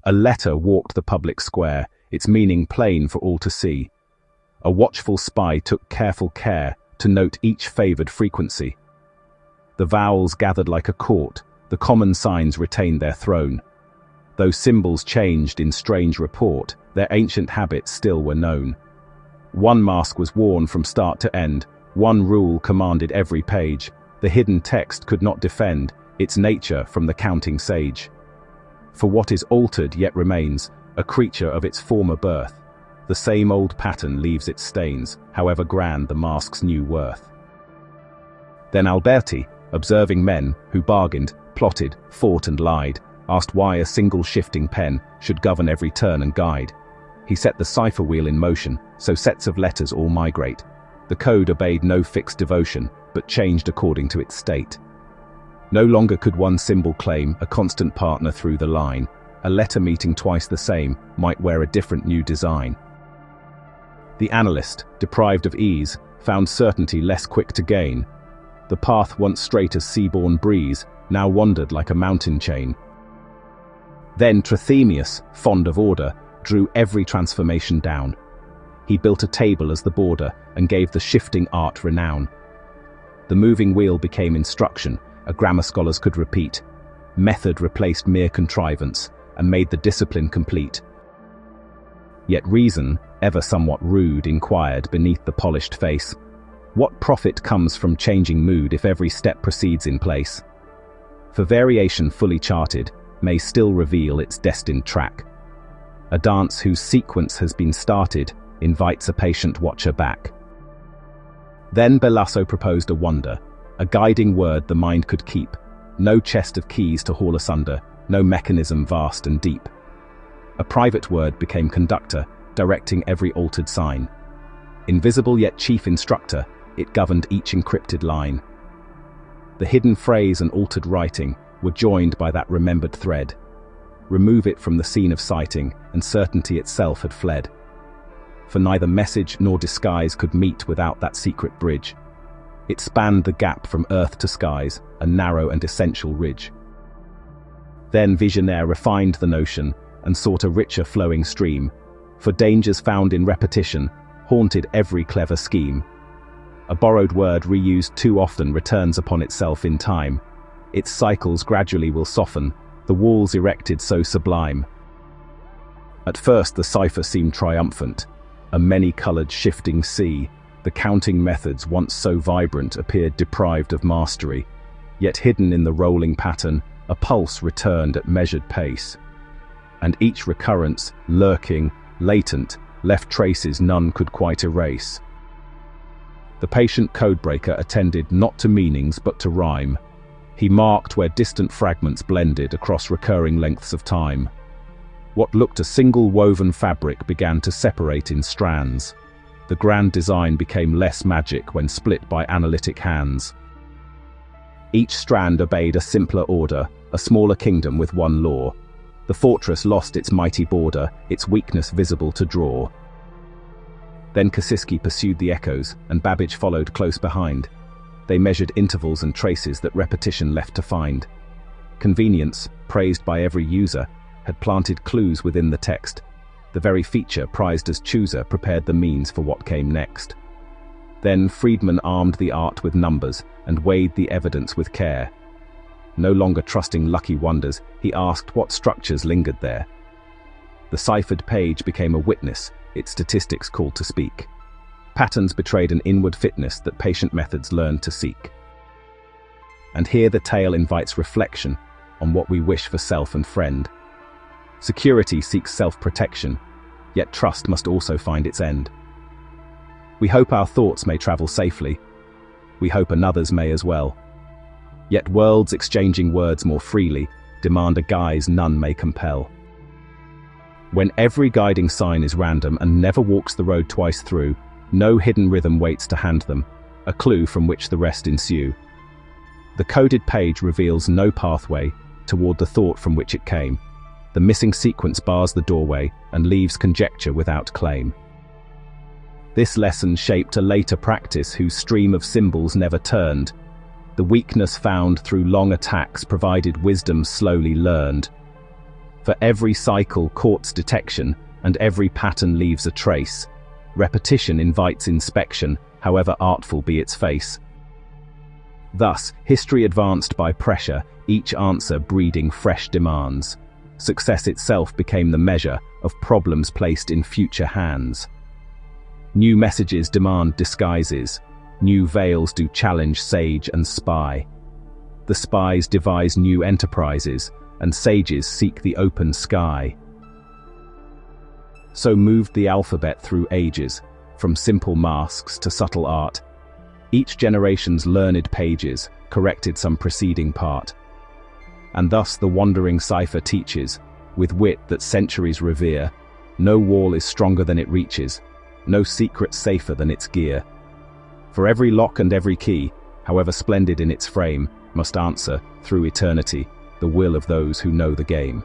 A letter walked the public square, its meaning plain for all to see. A watchful spy took careful care to note each favored frequency. The vowels gathered like a court, the common signs retained their throne. Though symbols changed in strange report, their ancient habits still were known. One mask was worn from start to end, one rule commanded every page. The hidden text could not defend its nature from the counting sage. For what is altered yet remains, a creature of its former birth. The same old pattern leaves its stains, however grand the mask's new worth. Then Alberti, observing men who bargained, plotted, fought and lied, asked why a single shifting pen should govern every turn and guide. He set the cipher wheel in motion, so sets of letters all migrate. The code obeyed no fixed devotion, but changed according to its state. No longer could one symbol claim a constant partner through the line. A letter meeting twice the same might wear a different new design. The analyst, deprived of ease, found certainty less quick to gain. The path once straight as seaborne breeze now wandered like a mountain chain. Then Trithemius, fond of order, drew every transformation down. He built a table as the border and gave the shifting art renown. The moving wheel became instruction, a grammar scholars could repeat. Method replaced mere contrivance and made the discipline complete. Yet reason, ever somewhat rude, inquired beneath the polished face, what profit comes from changing mood if every step proceeds in place? For variation fully charted may still reveal its destined track. A dance whose sequence has been started invites a patient watcher back. Then Bellasso proposed a wonder, a guiding word the mind could keep, no chest of keys to haul asunder, no mechanism vast and deep. A private word became conductor, directing every altered sign. Invisible yet chief instructor, it governed each encrypted line. The hidden phrase and altered writing were joined by that remembered thread. Remove it from the scene of sighting, and certainty itself had fled. For neither message nor disguise could meet without that secret bridge. It spanned the gap from earth to skies, a narrow and essential ridge. Then Vigenère refined the notion and sought a richer flowing stream, for dangers found in repetition haunted every clever scheme. A borrowed word reused too often returns upon itself in time. Its cycles gradually will soften, the walls erected so sublime. At first the cipher seemed triumphant, a many-coloured shifting sea. The counting methods once so vibrant appeared deprived of mastery, yet hidden in the rolling pattern, a pulse returned at measured pace. And each recurrence, lurking, latent, left traces none could quite erase. The patient codebreaker attended not to meanings but to rhyme. He marked where distant fragments blended across recurring lengths of time. What looked a single woven fabric began to separate in strands. The grand design became less magic when split by analytic hands. Each strand obeyed a simpler order, a smaller kingdom with one law. The fortress lost its mighty border, its weakness visible to draw. Then Kasiski pursued the echoes, and Babbage followed close behind. They measured intervals and traces that repetition left to find. Convenience, praised by every user, had planted clues within the text. The very feature prized as chooser prepared the means for what came next. Then Friedman armed the art with numbers and weighed the evidence with care. No longer trusting lucky wonders, he asked what structures lingered there. The ciphered page became a witness, its statistics called to speak. Patterns betrayed an inward fitness that patient methods learned to seek. And here the tale invites reflection on what we wish for self and friend. Security seeks self-protection, yet trust must also find its end. We hope our thoughts may travel safely. We hope another's may as well. Yet worlds exchanging words more freely demand a guise none may compel. When every guiding sign is random and never walks the road twice through, no hidden rhythm waits to hand them, a clue from which the rest ensue. The coded page reveals no pathway toward the thought from which it came. The missing sequence bars the doorway and leaves conjecture without claim. This lesson shaped a later practice whose stream of symbols never turned. The weakness found through long attacks provided wisdom slowly learned. For every cycle courts detection, and every pattern leaves a trace. Repetition invites inspection, however artful be its face. Thus, history advanced by pressure, each answer breeding fresh demands. Success itself became the measure of problems placed in future hands. New messages demand disguises. New veils do challenge sage and spy. The spies devise new enterprises, and sages seek the open sky. So moved the alphabet through ages, from simple masks to subtle art. Each generation's learned pages corrected some preceding part. And thus the wandering cipher teaches, with wit that centuries revere, no wall is stronger than it reaches, no secret safer than its gear. For every lock and every key, however splendid in its frame, must answer, through eternity, the will of those who know the game.